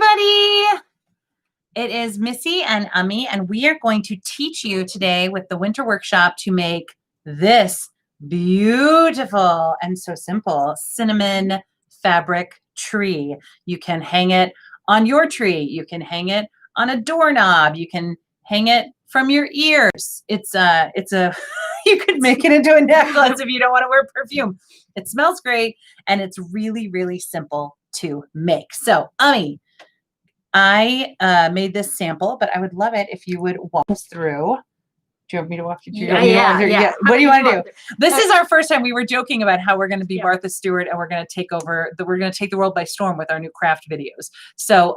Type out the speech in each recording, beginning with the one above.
everybody. It is Missy and Ummi, and we are going to teach you today with the winter workshop to make this beautiful and so simple cinnamon fabric tree. You can hang it on your tree. You can hang it on a doorknob. You can hang it from your ears. It's a you could make it into a necklace if you don't want to wear perfume. It smells great, and it's really, really simple to make. So, Ummi, I made this sample, but I would love it if you would walk us through. Do you want me to walk you through? Yeah. What do you want to do? This is our first time. We were joking about how we're going to be Martha Stewart, and we're going to take over. We're going to take the world by storm with our new craft videos. So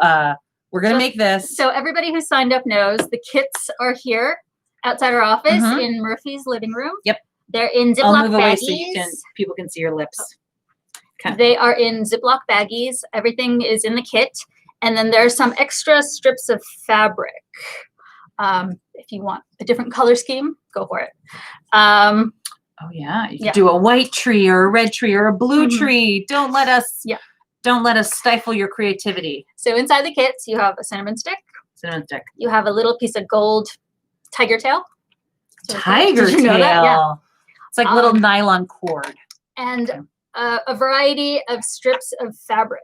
we're going to make this. So everybody who signed up knows the kits are here outside our office in Murphy's living room. Yep. They're in Ziploc I'll move away baggies. so people can see your lips. Okay. They are in Ziploc baggies. Everything is in the kit. And then there's some extra strips of fabric. If you want a different color scheme, go for it. Oh yeah, you can do a white tree or a red tree or a blue tree. Don't let us stifle your creativity. So inside the kits, you have a cinnamon stick. Cinnamon stick. You have a little piece of gold tiger tail. Tiger tail. You know that? Yeah. It's like little nylon cord. And a variety of strips of fabric.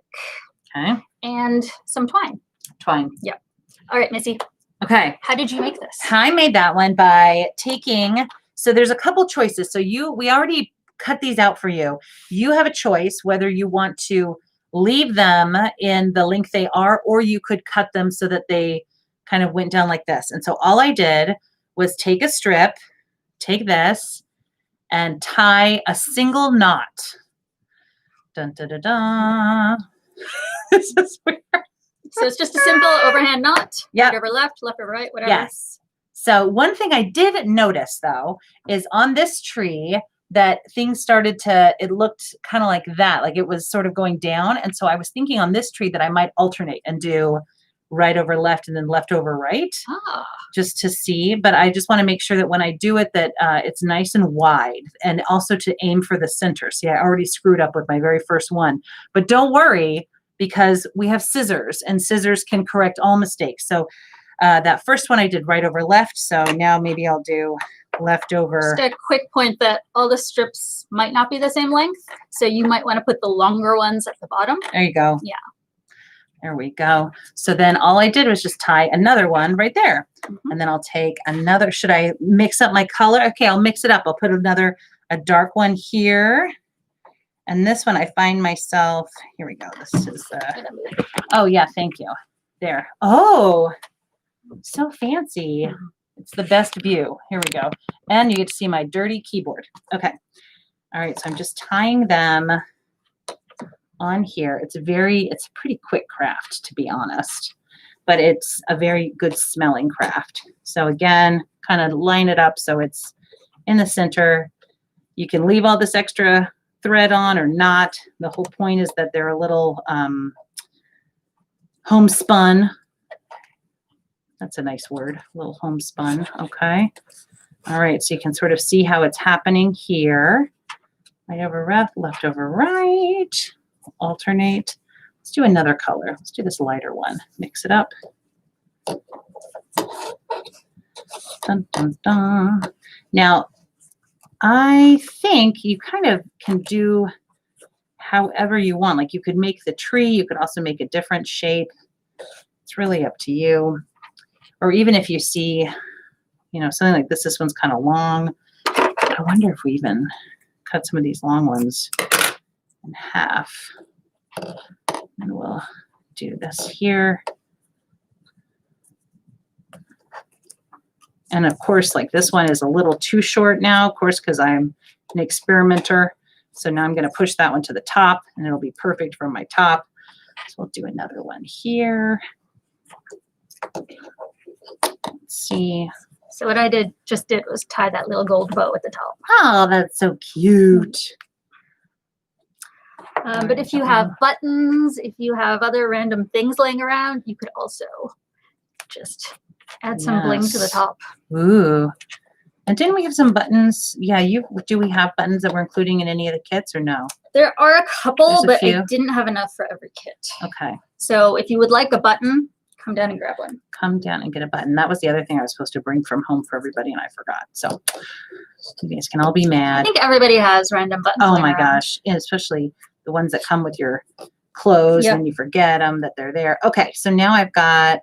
Okay. And some twine. Twine. Yep. All right, Missy. Okay. How did you make this? I made that one by taking, so there's a couple choices. So we already cut these out for you. You have a choice whether you want to leave them in the length they are, or you could cut them so that they kind of went down like this. And so all I did was take a strip, take this, and tie a single knot. Dun, dun, dun, dun. This is weird. So it's just a simple overhand knot. Yeah. Right over left, left over right, whatever. Yes. So one thing I did notice though is on this tree that things started to, it looked kind of like that, like it was sort of going down. And so I was thinking on this tree that I might alternate and do right over left and then left over right, just to see. But I just want to make sure that when I do it that it's nice and wide, and also to aim for the center. See, I already screwed up with my very first one, but don't worry, because we have scissors, and scissors can correct all mistakes. So that first one I did right over left. So now maybe I'll do left over. Just a quick point that all the strips might not be the same length. So you might want to put the longer ones at the bottom. There you go. Yeah. There we go. So then all I did was just tie another one right there. And then I'll take another, should I mix up my color? Okay, I'll mix it up. I'll put a dark one here. And this one, I find myself, here we go. This is, oh yeah, thank you. There. Oh, so fancy. It's the best view. Here we go. And you get to see my dirty keyboard. Okay. All right, so I'm just tying them on here. It's a pretty quick craft, to be honest, but it's a very good smelling craft. So again, kind of line it up so it's in the center. You can leave all this extra thread on or not. The whole point is that they're a little homespun. That's a nice word, a little homespun. Okay. All right, so you can sort of see how it's happening here. Right over left over right. Alternate. Let's do another color. Let's do this lighter one. Mix it up. Dun, dun, dun. Now, I think you kind of can do however you want. Like you could make the tree. You could also make a different shape. It's really up to you. Or even if you see, something like this. This one's kind of long. I wonder if we even cut some of these long ones in half. And we'll do this here. And of course, like this one is a little too short now, of course, because I'm an experimenter. So now I'm going to push that one to the top, and it'll be perfect for my top. So we'll do another one here. Let's see. So what I just did was tie that little gold bow at the top. Oh, that's so cute. But if you have buttons, if you have other random things laying around, you could also just add some bling to the top. Ooh, And didn't we have some buttons? Yeah, do we have buttons that we're including in any of the kits or no? There are a couple, There's a but I few. didn't have enough for every kit. Okay. So if you would like a button, come down and grab one. Come down and get a button. That was the other thing I was supposed to bring from home for everybody and I forgot. So you guys can all be I mad. think everybody has random buttons. Oh laying my around. gosh. And especially the ones that come with your clothes Yep. and you forget them that they're there. Okay. So now I've got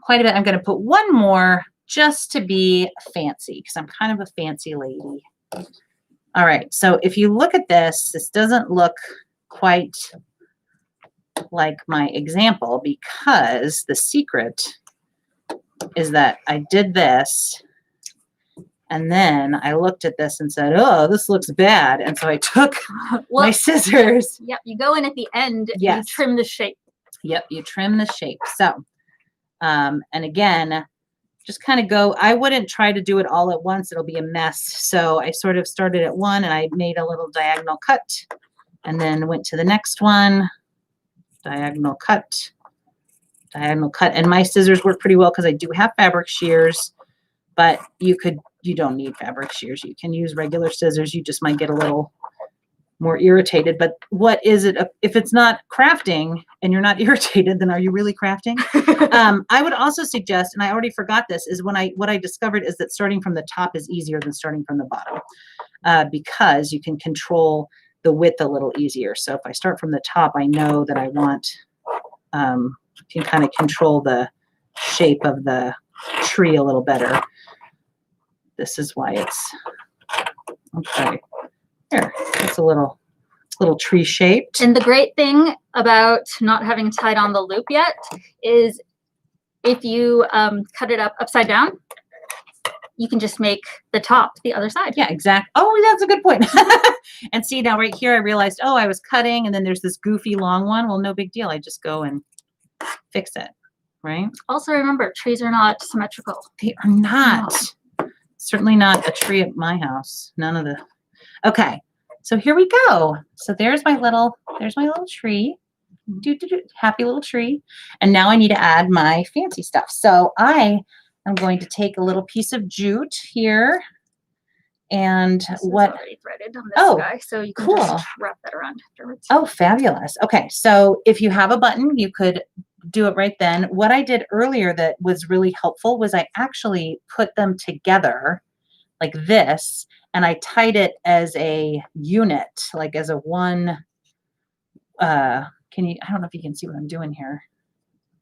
quite a bit. I'm going to put one more just to be fancy because I'm kind of a fancy lady. All right. So if you look at this, this doesn't look quite like my example because the secret is that I did this and then I looked at this and said, oh, this looks bad. And so I took Well, my scissors. yep, you go in at the end, Yes. you trim the shape. Yep, you trim the shape. So, and again, just kind of go, I wouldn't try to do it all at once. It'll be a mess. So I sort of started at one and I made a little diagonal cut and then went to the next one, diagonal cut. And my scissors work pretty well because I do have fabric shears, but you don't need fabric shears. You can use regular scissors. You just might get a little more irritated. But what is it? If it's not crafting and you're not irritated, then are you really crafting? I would also suggest, and I already forgot this, is what I discovered is that starting from the top is easier than starting from the bottom because you can control the width a little easier. So if I start from the top, I know that I want, can kind of control the shape of the tree a little better. This is why it's, okay. There, it's a little tree shaped. And the great thing about not having tied on the loop yet is if you cut it up upside down, you can just make the top the other side. Yeah, exactly. Oh, that's a good point. And see, now right here, I realized, oh, I was cutting and then there's this goofy long one. Well, no big deal. I just go and fix it, right? Also remember, trees are not symmetrical. They are not. Certainly not a tree at my house. None of the, okay. So here we go. So there's my little tree. Happy little tree. And now I need to add my fancy stuff. So I am going to take a little piece of jute here. And This is what? already threaded on this Oh, guy, so you can cool. just wrap that around afterwards. Oh, fabulous. Okay. So if you have a button, you could do it right then. What I did earlier that was really helpful was I actually put them together like this, and I tied it as a unit, like as a one, I don't know if you can see what I'm doing here.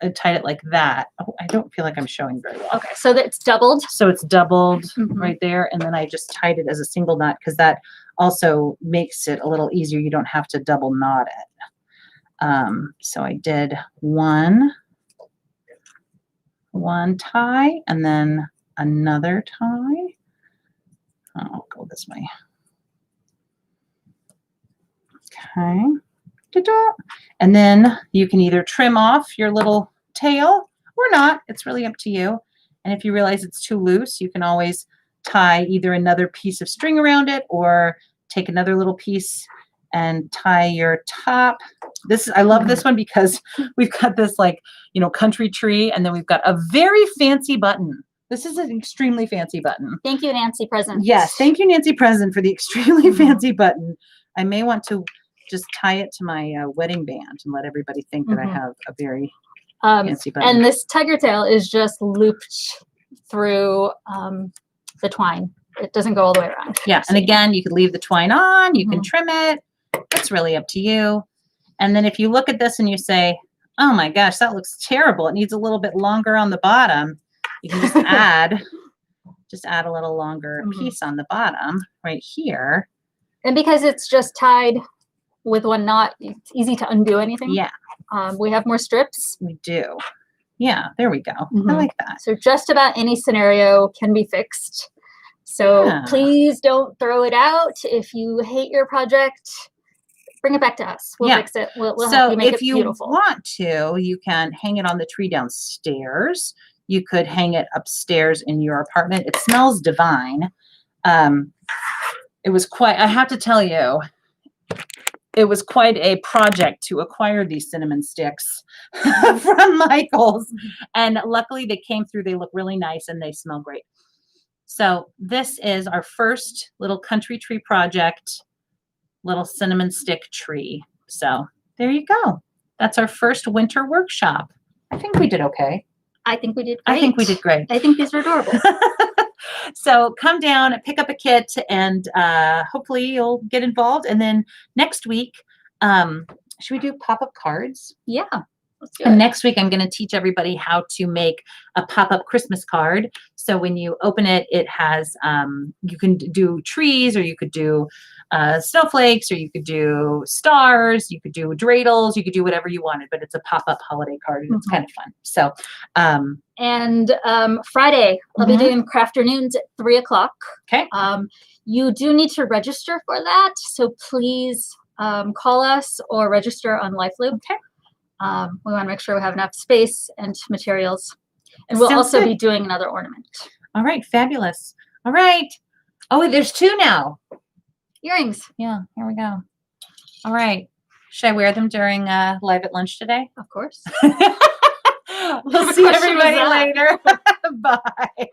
I tied it like that. Oh, I don't feel like I'm showing very well. Okay, so that's doubled. So it's doubled Mhm. right there. And then I just tied it as a single knot because that also makes it a little easier. You don't have to double knot it. So I did one tie and then another tie. I'll go this way. Okay. Ta-da. And then you can either trim off your little tail or not. It's really up to you. And if you realize it's too loose, you can always tie either another piece of string around it or take another little piece and tie your top. I love this one because we've got this country tree and then we've got a very fancy button. This is an extremely fancy button. Thank you, Nancy Present. Yes, thank you, Nancy Present, for the extremely fancy button. I may want to just tie it to my wedding band and let everybody think that I have a very fancy button. And this tiger tail is just looped through the twine. It doesn't go all the way around. Yeah, and again, you could leave the twine on, you can trim it. It's really up to you. And then if you look at this and you say, oh my gosh, that looks terrible. It needs a little bit longer on the bottom. You can just add a little longer piece on the bottom right here. And because it's just tied with one knot, it's easy to undo anything. Yeah. We have more strips. We do. Yeah, there we go. I like that. So just about any scenario can be fixed. So please don't throw it out. If you hate your project, bring it back to us. We'll fix it. We'll help you make it beautiful. If you want to, you can hang it on the tree downstairs. You could hang it upstairs in your apartment. It smells divine. It was quite, I have to tell you, it was quite a project to acquire these cinnamon sticks from Michael's. And luckily they came through. They look really nice and they smell great. So this is our first little country tree project, little cinnamon stick tree. So there you go. That's our first winter workshop. I think we did okay. I think we did great. I think we did great. I think these are adorable. So come down and pick up a kit, and hopefully you'll get involved. And then next week, should we do pop-up cards? Yeah. Let's do And it. next week, I'm going to teach everybody how to make a pop-up Christmas card. So when you open it, it has, you can do trees, or you could do snowflakes, or you could do stars, you could do dreidels, you could do whatever you wanted, but it's a pop-up holiday card, and it's kind of fun. So, and Friday, I'll be Mhm. doing Crafternoons at 3:00. okay. You do need to register for that, so please call us or register on LifeLoop. Okay. We want to make sure we have enough space and materials. And we'll Sounds also good. be doing another ornament. All right. Fabulous. All right. Oh, there's 2 now. Earrings, Yeah. Here we go. All right. Should I wear them during live at lunch today? of course. We'll What see question was everybody that? later. Bye.